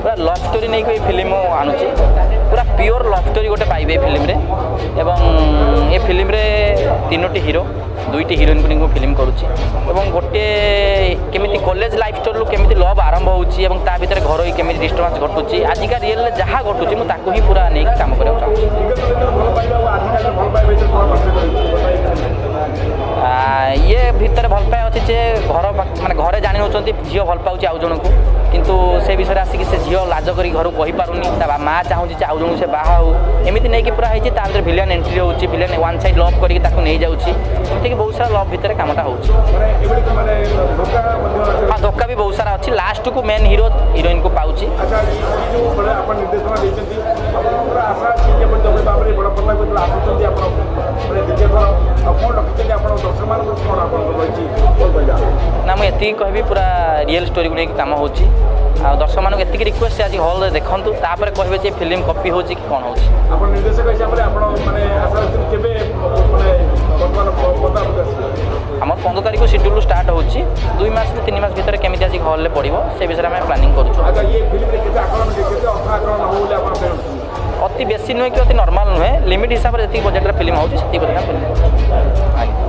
पूरा love story नहीं कोई फिल्म आणुची पूरा प्योर लव स्टोरी गोटे पाइबे फिल्म रे एवं ये फिल्म रे तीनोटी हीरो दुईटी हिरोइन को फिल्म करुच्ची एवं गोटे केमिति कॉलेज लाइफ स्टोरी केमिति लव आरंभ होउची एवं ता भीतर घर केमिति डिस्टर्बेंस घटुची आजिका रियल जहाँ घटुची मु ताको ही पूरा नहीं काम करबा ये भितर भल पाए अच्छे जे घर माने घरे जानी नौकरी झील भल पाँच आउ जन को किंतु से विषय आसिक से झील लाज कर घर कहीपारूनी माँ चाहूँगी आउ जन से बाहा हो एमती नहीं पूरा होती भर भिलियन एंट्री होची भिलियन वन साइड लव करके नहीं जाऊँगी एमती बहुत सारा लव भितर कामटा हो हाँ धोखा भी बहुत सारा अच्छी लास्ट को मेन हीरो हिरोइन को पाऊँगी ना मुझे कहबी पूरा रियल स्टोरी को लेकिन कम हो दर्शक मानक एति रिक्वेस्ट आज हॉल देखूँ तापर कहे फिल्म कॉपी हो कि कौन हो आम 15 तारीख को शेड्यूल स्टार्ट हो 2 मास 3 मास भर केमी आज हॉल पड़ो से विषय में प्लानिंग करूँ अति बेसी नुहे कि अति नॉर्मल नुहे लिमिट हिसाब से जी बजेट फिल्म हो फिल्म